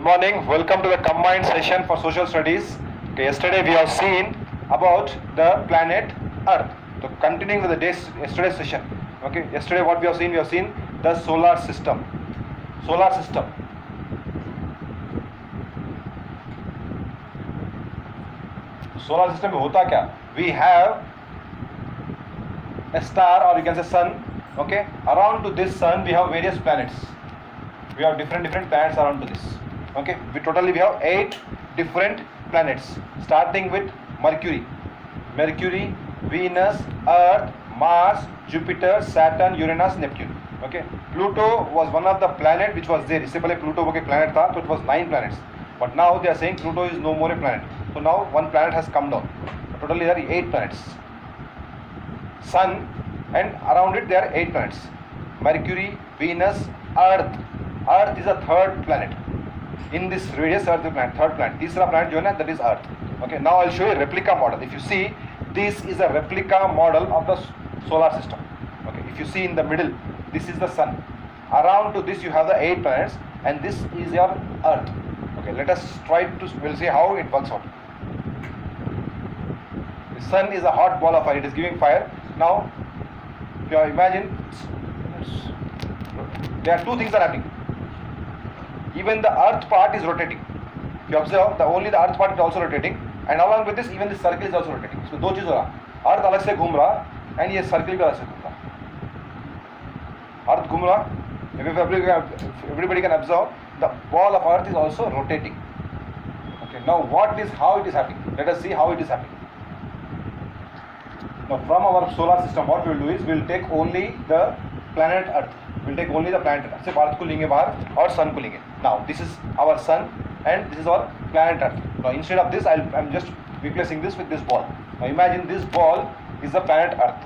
Good morning. Welcome to the combined session for social studies. Okay, yesterday we have seen about the planet Earth. So continuing with the yesterday's session. Okay, yesterday what we have seen the solar system. Solar system. Solar system में होता क्या? We have a star, or you can say sun. Okay, around to this sun we have various planets. We have different planets around to this. Okay, we have 8 different planets, starting with Mercury, Venus, Earth, Mars, Jupiter, Saturn, Uranus, Neptune. Okay, Pluto was one of the planet which was there. इससे पहले Pluto वो के planet था, so it was 9 planets. But now they are saying Pluto is no more a planet. So now one planet has come down. Totally there are 8 planets. Sun, and around it there are 8 planets. Mercury, Venus, Earth. Earth is a third planet. In this radius, Earth is planet, third planet. तीसरा planet जो है ना, that is Earth. Okay, now I'll show you a replica model. If you see, this is a replica model of the solar system. Okay, if you see in the middle, this is the sun. Around to this you have the 8 planets, and this is your Earth. Okay, let us try to, we'll see how it works out. The sun is a hot ball of fire. It is giving fire. Now, if you imagine, there are 2 things are happening. Even the earth part is rotating. If you observe, only the earth part is also rotating, and along with this, even this circle is also rotating. So 2 चीज हो रहा, अर्थ अलग से घूम रहा, and ये circle भी अलग से घूम रहा. अर्थ घूम रहा. Everybody can observe the ball of earth is also rotating. Okay. Now how it is happening? Let us see how it is happening. Now from our solar system, what we will do is we will take only the planet Earth. We'll take only the planet Earth. सिर्फ अर्थ को लेंगे बाहर और सन को लेंगे. Now this is our sun and this is our planet Earth. Now instead of this, I'm just replacing this with this ball. Now imagine this ball is the planet Earth.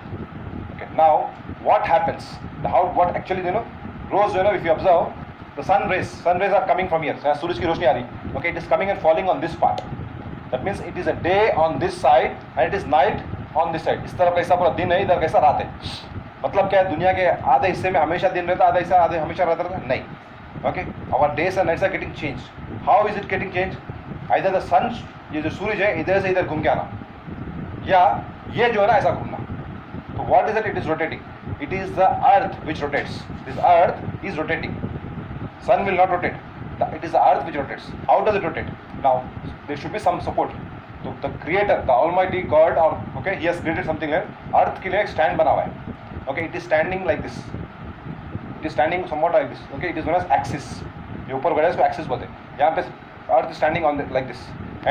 Okay. Now what happens? What actually रोज जो है ना, if you observe, the sun rays are coming from here. सूरज की रोशनी आ रही. Okay, it is coming and falling on this part. That means it is a day on this side and it is night on this side. इस तरफ कैसा पूरा दिन है, इधर कैसा रात है. मतलब क्या है, दुनिया के आधे हिस्से में हमेशा दिन रहता है, आधा हिस्सा आधे हमेशा रहता है नहीं. Okay, our days and nights are getting change. How is it getting change? Either the sun, ये जो सूरज है इधर से इधर घूम के आना, या ये जो है ना ऐसा घूमना. तो what is it? It is rotating. It is the earth which rotates. This earth is rotating. Sun will not rotate. It is the earth which rotates. How does it rotate? Now there should be some support. तो the creator, the almighty God, और okay, he has created something. Earth के लिए एक stand बना हुआ है. Okay, it is standing like this. It is standing somewhat like this. Okay, it is known as axis. ये ऊपर बढ़ा है इसको axis बोलते हैं. यहाँ पे Earth is standing on like this,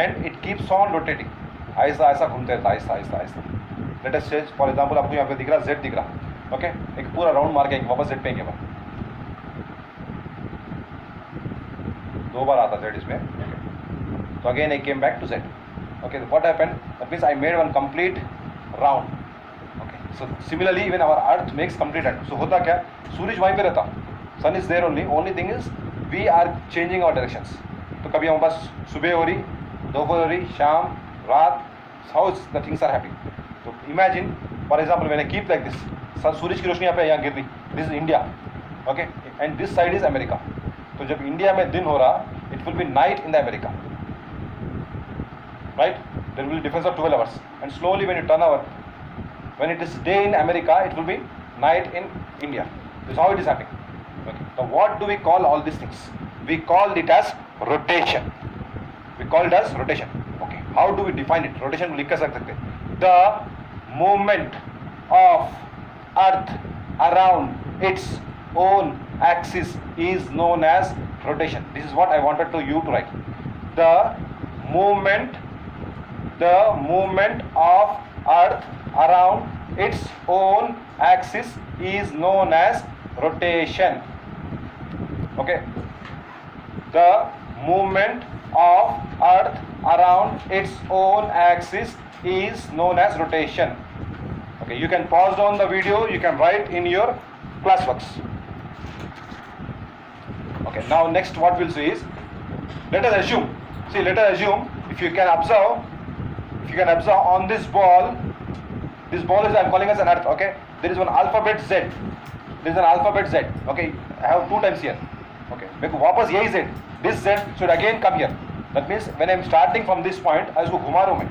and it keeps on rotating. ऐसा ऐसा घूमते रहता है, ऐसा ऐसा. Let us say, for example, आपको यहाँ पे दिख रहा Z दिख रहा. Okay, एक पूरा राउंड मार के वापस Z पे एक बार. 2 बार आता Z इसमें. So again I came back to Z. Okay, what happened? That means I made one complete round. So similarly, even our Earth makes complete end. So होता क्या? सूरज वहीं पे रहता, sun is there only. Only thing is we are changing our directions. तो कभी हमारे पास सुबह हो रही, दोपहर हो रही, शाम, रात. How the things are happening. तो imagine, for example, when I keep like this, सूरज की रोशनी यहाँ गिर रही. This is India, okay, and this side is America. तो जब इंडिया में दिन हो रहा, it will be night in the America, right? There will be difference of 12 hours, and slowly when you turn over, when it is day in America, it will be night in India. This is how it is happening. Okay. So what do we call all these things? We call it as rotation. We call it as rotation. Okay. How do we define it? Rotation को लिख कर सकते हैं. The movement of Earth around its own axis is known as rotation. This is what I wanted you to write. The movement of Earth around its own axis is known as rotation. Okay, the movement of Earth around its own axis is known as rotation. Okay, you can pause down the video, you can write in your classworks. Okay, now next what we'll see is, let us assume, if you can observe on this ball. This ball is, I'm calling as an earth. Okay, there is one alphabet Z. Okay, I have 2 times here. Okay, मेरे को वापस यही Z. this z should again come here. That means when I am starting from this point, इसको घुमा रहा हूँ मैं,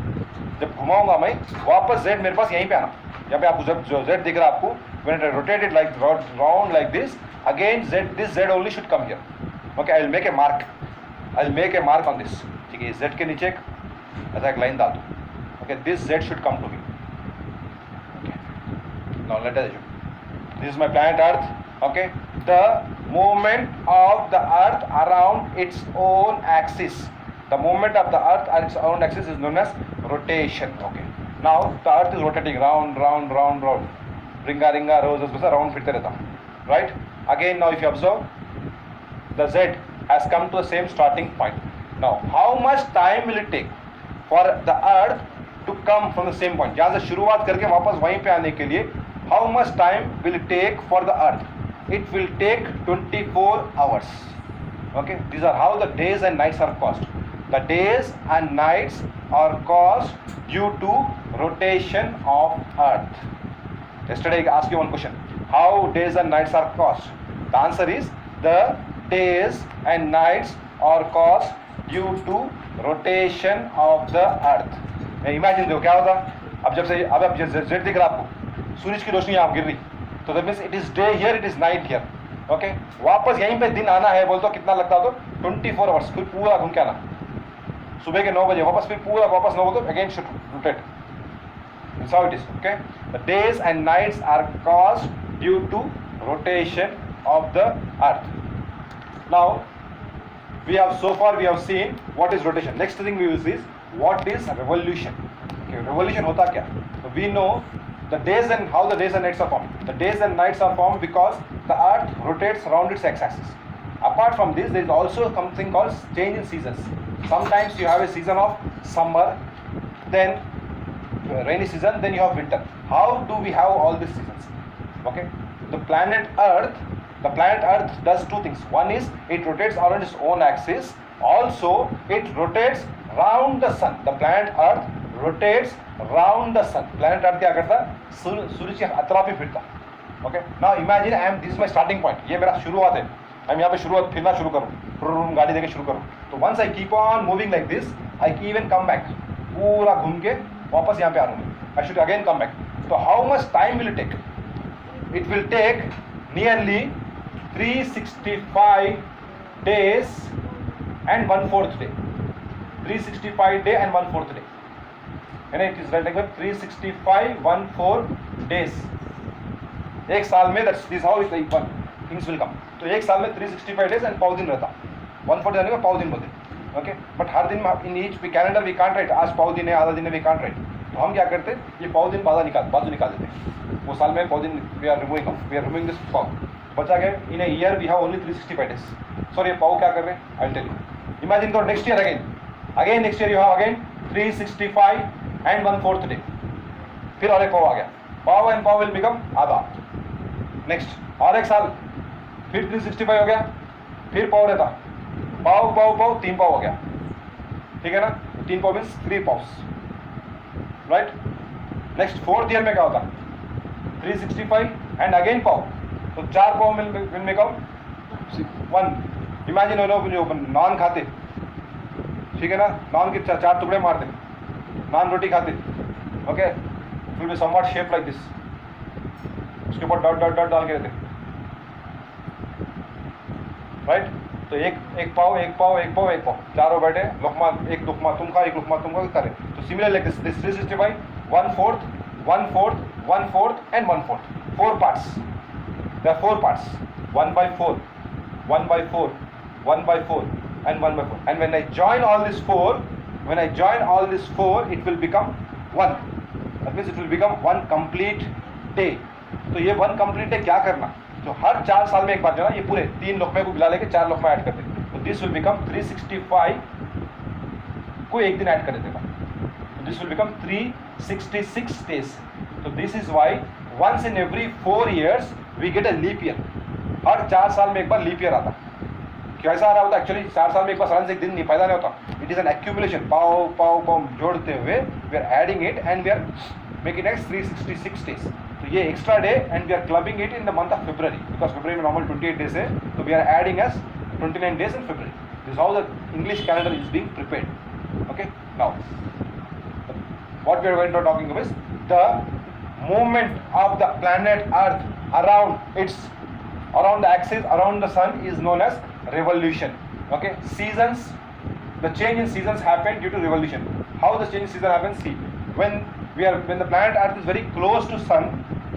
जब घुमाऊंगा मैं वापस z मेरे पास यहीं पे आना. यहाँ पे आपको जब z दिख रहा है आपको, when I rotate it like round like this, again this z only should come here. Okay, I will make a mark. I will make a mark on this. ठीक है, z के नीचे ऐसा एक लाइन डाल दो. Okay, this z should come to me. Okay, now let us assume this is my planet Earth. Okay, the movement of the Earth around its own axis. The movement of the Earth on its own axis is known as rotation. Okay, now the Earth is rotating round, round, round, round. Ringa, ringa, roses, round फिरते रहता. Right? Again, now if you observe, the Z has come to the same starting point. Now, how much time will it take for the Earth to come from the same point? जहाँ से शुरुआत करके वापस वहीं पे आने के लिए, how much time will it take for the Earth? It will take 24 hours. Okay, these are how the days and nights are caused. The days and nights are caused due to rotation of Earth. Yesterday I asked you one question. How days and nights are caused? The answer is the days and nights are caused due to rotation of the Earth. Imagine देखो क्या होता, अब जब से अब Z दिख रहा आपको, सूरज की रोशनी यहाँ गिर रही, तो that means it is day here, it is night here. Okay, वापस यहीं पे दिन आना है बोल तो कितना लगता हो, तो 24 hours, फिर पूरा घूम के आना, सुबह के 9 बजे वापस, फिर पूरा वापस 9 बजे again should rotate. That's how it is. Okay, the days and nights are caused due to rotation of the Earth. Now we have seen what is rotation. Next thing we will see is what is revolution. Okay, revolution होता क्या? So we know the days and how the days and nights are formed. The days and nights are formed because the Earth rotates around its x-axis. Apart from this, there is also something called change in seasons. Sometimes you have a season of summer, then rainy season, then you have winter. How do we have all these seasons? Okay, the planet Earth does two things. One is it rotates around its own axis. Also, it rotates round the sun. The planet Earth rotates round the sun. Planet Earth क्या करता है? सूरज के अतराफ ही फिरता. Okay. Now imagine this is my starting point. ये मेरा शुरुआत है. मैं यहाँ पे शुरुआत फिरना शुरू करूँ, गाड़ी देके शुरू करूँ. तो once I keep on moving like this, I even come back. पूरा घूम के वापस यहाँ पे आ रहा हूँ. I should again come back. So how much time will it take? It will take nearly 365 days and 1/4 day. 365 day and 1/4 day. And it is right like 365 1/4 days. एक साल में this is how things will come. तो एक साल में 365 days and पाव दिन रहता. 1/4 जाने का पाव दिन बोलते. Okay. But हर दिन in each calendar we can't write. आज पाव दिन है, आधा दिन है, we can't write. तो हम क्या करते? ये पाव दिन बाजू निकाल देते. वो साल में पाव दिन we are removing this पाव. बचा गया in a year we have only 365 days. Sorry, ये पाव क्या कर रहे हैं? I'll tell you. Imagine तो next year again next year you have again 365 and 1/4 day. फिर और एक पाव आ गया. पाव and पाव will become आधा. Next और एक साल फिर 365 हो गया, फिर पाव रहता. पाव 3 पाव हो गया. ठीक है ना? 3 पाव मीन्स 3 पाव्स. राइट. नेक्स्ट 4th ईयर में क्या होता? 365 एंड अगेन पाव. तो 4 पाव विल मेक आउट 1. इमेजिन जो नान खाते, ठीक है ना, नान के 4 टुकड़े मारते, नान रोटी खाते. Okay, will be somewhat shape like this. उसके ऊपर डॉट डॉट डॉट डाल के रहते. राइट. तो एक पाव 4 बैठे, लुकमा एक लुकमा तुम खा, एक लुकमा तुम करे. तो similar like this 365 1/4 1/4 1/4 and 1/4. 4 parts. There are 4 parts. 1/4 1/4 1/4 and 1/4. And when I join all these 4, it will become 1. That means it will become 1 complete day. तो ये 1 complete day क्या करना? तो हर 4 साल में एक बार जो है ये पूरे 3 लुकमे को मिला लेके 4 लुकमा ऐड कर देते. तो दिस विल बिकम 365 को एक दिन ऐड कर देगा. तो दिस विल बिकम 366 days. तो this is why once in every 4 years we get a leap year. हर 4 साल में एक बार लीप ईयर आता. कैसा आ रहा होता? एक्चुअली 4 साल में एक बार सडन से एक दिन नहीं पैदा नहीं होता. It is an accumulation. पाव जोड़ते हुए we are adding it and we are making next 366 days. तो ये extra day and we are clubbing it in the month of February, because February में नॉर्मल 28 days है. तो we are adding as 29 days in February. This is how the English calendar is being prepared. Okay, now what we are going to talking about is the movement of the planet Earth around the axis around the sun is known as revolution. Okay, seasons, the change in seasons happen due to revolution. How the change in season happens? See, when the planet Earth is very close to sun,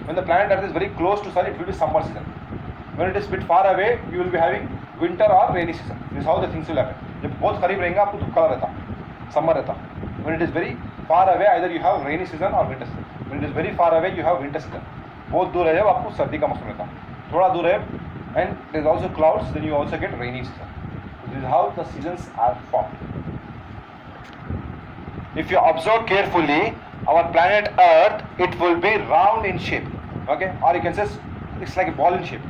it will be summer season. When it is bit far away, you will be having winter or rainy season. This is how the things will happen. जब बहुत करीब रहेंगे आपको धूप रहता, summer रहता. When it is very far away, either you have rainy season or winter season. When it is very far away, you have winter season. बहुत दूर है जब आपको सर्दी का मौसम रहता, थोड़ा दूर है, and there is also clouds, then you also get rainy season. So this is how the seasons are formed. If you observe carefully, our planet Earth, it will be round in shape. Okay, or you can say it's like a ball in shape.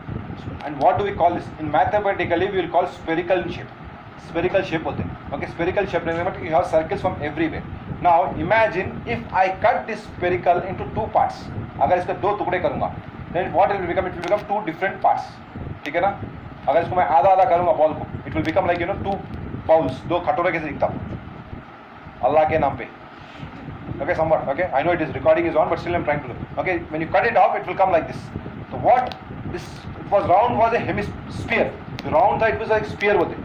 And what do we call this? In mathematically, we will call spherical in shape. Spherical shape होते हैं. Okay, spherical shape means you have circles from everywhere. Now imagine if I cut this spherical into two parts. अगर इसके दो टुकड़े करूँगा, then what it will become? It will become two different parts. ठीक है ना? अगर इसको मैं आधा आधा करूँगा बॉल को, it will become like two bowls, दो खटोरे कैसे दिखता? अल्लाह के नाम पे. Okay, somewhat. Okay, I know it is recording is on, but still I'm trying to do. Okay, when you cut it off, it will come like this. So what this it was round was a hemisphere. The round था it was like sphere बोलते.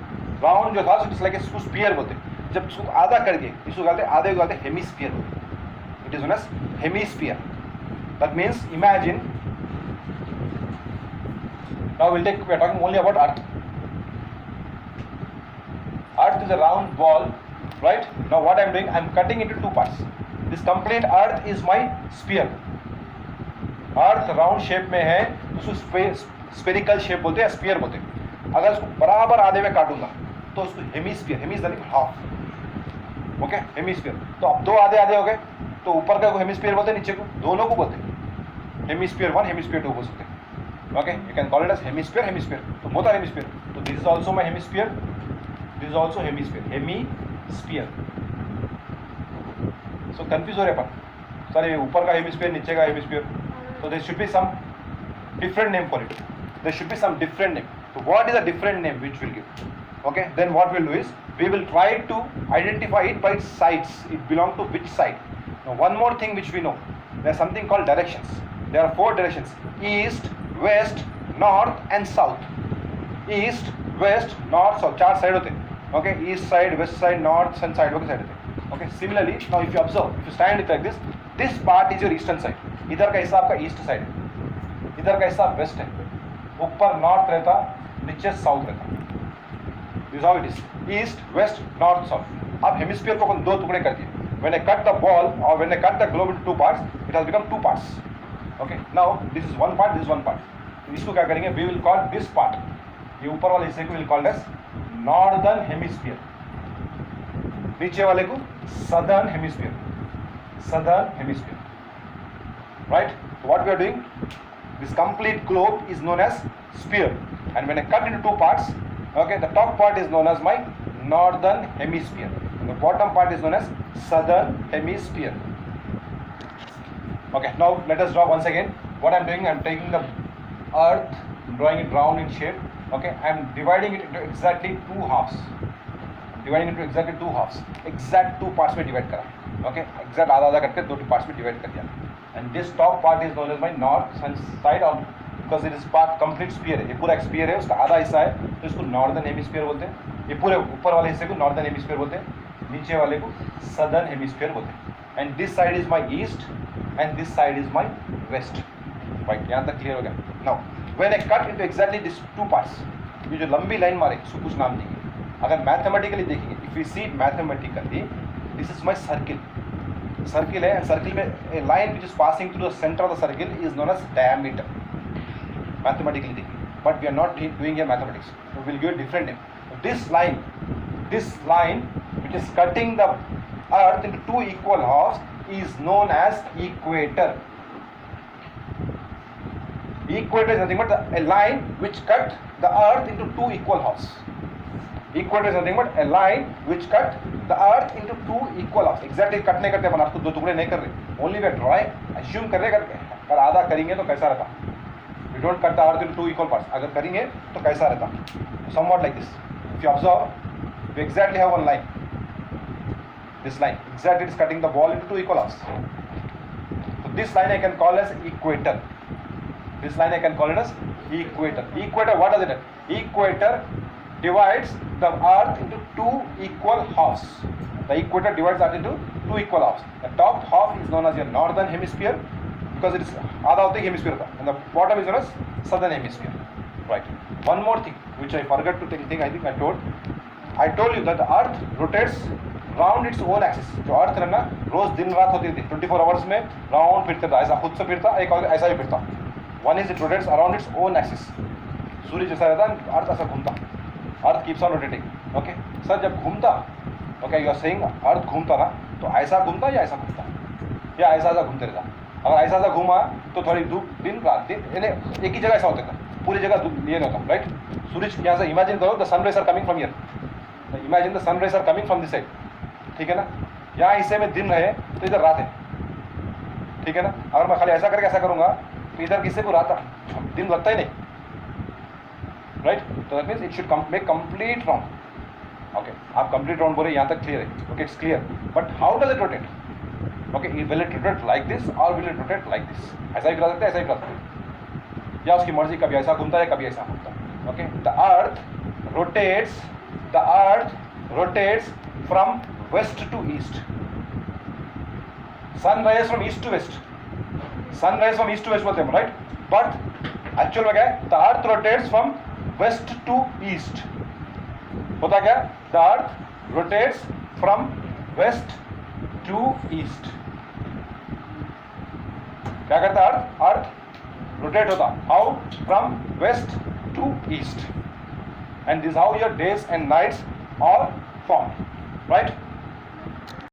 Round जो था it is like a sphere बोलते. जब इसको आधा कर दिए, इसको कहते आधे को कहते hemisphere. It is known as hemisphere. That means imagine. Now we are talking only about Earth. Earth is a round ball, right? Now what I am doing, I am cutting into two parts. This complete Earth is my sphere. Earth round shape में है, उसको spherical shape बोलते हैं, sphere बोलते हैं. अगर उसको बराबर आधे में काटूंगा, तो उसको hemisphere, hemisphere half. Okay, hemisphere. तो अब दो आधे आधे हो गए, तो ऊपर का को hemisphere बोलते हैं, नीचे को दोनों को बोलते हैं. Hemisphere 1, hemisphere 2 बोल सकते हैं. Okay, you can call it as hemisphere. तो both are hemisphere. तो this is also my hemisphere. This is also hemisphere. Hemisphere. So confuse हो रहे अपन. सर ये ऊपर का hemisphere, नीचे का hemisphere. So there should be some different name for it. There should be some different name. So what is a different name which we'll give? Okay, then what we'll do is we will try to identify it by its sides. It belongs to which side. Now one more thing which we know, there's something called directions. There are four directions: east, west, north and south. East, west, north, south. चार side होते हैं. Okay, east side, west side, north and side होके side होते हैं. Okay, similarly now if you observe, if you stand it like this part is your eastern side. इधर का हिस्सा आपका ईस्ट साइड है, इधर का हिस्सा वेस्ट है, ऊपर नॉर्थ रहता, नीचे साउथ रहता. This how it is, east west north south. अब हेमिस्फीयर को अपन दो टुकड़े कर दिए. When I cut the ball और when I cut the globe into two parts, it has become two parts. Okay, now this is one part, this is one part. इसको क्या करेंगे, we will call this part, ये ऊपर वाले हिस्से को will called as northern hemisphere, नीचे वाले को southern hemisphere. Southern hemisphere. Right? So what we are doing, this complete globe is known as sphere, and when I cut into two parts, okay, the top part is known as my northern hemisphere, and the bottom part is known as southern hemisphere. Okay, now let us draw once again. What I am doing, I am taking the earth, drawing it round in shape. Okay, I am dividing it into exactly two halves. Dividing into exactly two halves. Exact two parts में divide करा. Okay, exact आधा आधा करके दो parts में divide कर दिया. And this top part is known as my north side, और because it is part complete sphere है, ये पूरा एक sphere है, उसका आधा हिस्सा है, तो इसको northern hemisphere बोलते हैं. ये पूरे ऊपर वाले हिस्से को northern hemisphere बोलते हैं, नीचे वाले को southern hemisphere बोलते हैं. And this side is my east and this side is my west. Right, यहाँ तक clear हो गया. Now when I cut into exactly these two parts, ये जो लंबी लाइन मारे इसको कुछ नाम देंगे. अगर मैथमेटिकली देखेंगे, if we see mathematically, this is my circle. Circle है, एंड सर्किल में a line which is passing through the centre of the circle is known as diameter. Mathematically देखिए, but we are not doing here mathematics, we will give a different name. This line which is cutting the earth into two equal halves is known as equator. Equator is nothing but a line which cut the earth into two equal halves. Equator is nothing but a line which cut the earth into two equal halves. Exactly cut नहीं करते अपन, आपको दो टुकड़े नहीं कर रहे. Only we are drawing, assume कर रहे करके. अगर आधा करेंगे तो कैसा रहता? We don't cut the earth into two equal parts. अगर करेंगे तो कैसा रहता? Somewhat like this. If you observe, we exactly have one line. This line exactly is cutting the ball into two equal halves. So this line I can call as equator. This line I can call it as equator. Equator, what does it do? Equator divides the earth into two equal halves. The equator divides earth into two equal halves. The top half is known as your northern hemisphere because it is आधा होता है hemisphere का, and the bottom is known as southern hemisphere. Right. One more thing which I forgot to think I think I told you that the earth rotates round it's own axis. जो अर्थ है ना रोज दिन रात होती थी 24 hours में round फिरता था, ऐसा खुद से फिरता, एक और ऐसा भी फिरता. One is it rotates around its own axis. सूर्य जैसा रहता है, अर्थ ऐसा घूमता. Earth keeps on rotating. Okay sir, जब घूमता, okay you are saying earth घूमता ना, तो ऐसा घूमता या ऐसा घूमता या ऐसा ऐसा घूमते रहता. अगर ऐसा ऐसा घूमा तो थोड़ी धूप दिन रात दिन एक ही जगह ऐसा होता था, पूरी जगह ये नहीं होता. राइट. सूरज यहाँ से इमेजिन करो the sun rays are coming from here. Imagine the sun rays are coming from this side. ठीक है ना. यहाँ हिस्से में दिन रहे तो इधर रात है. ठीक है ना. अगर मैं खाली ऐसा करके ऐसा करूँगा तो इधर किससे को रात दिन लगता ही नहीं. राइट. तो that means it should make complete round. Okay आप कंप्लीट राउंड बोले, यहाँ तक क्लियर है. Okay it's clear. But how does it rotate? Okay will it rotate like this और will it rotate like this? ऐसा ही करा सकते हैं, ऐसा ही करा सकते हैं, या उसकी मर्जी, कभी ऐसा घूमता है कभी ऐसा घूमता है. Okay the earth rotates from west to east. Sun rays from east to west. Sun rays from east to west बोलते हैं, right? But actual में क्या है? The earth rotates from west to east. होता क्या? The earth rotates from west to east. क्या करता है अर्थ? अर्थ रोटेट होता. How? From west to east. And this is how your days and nights are formed. Right?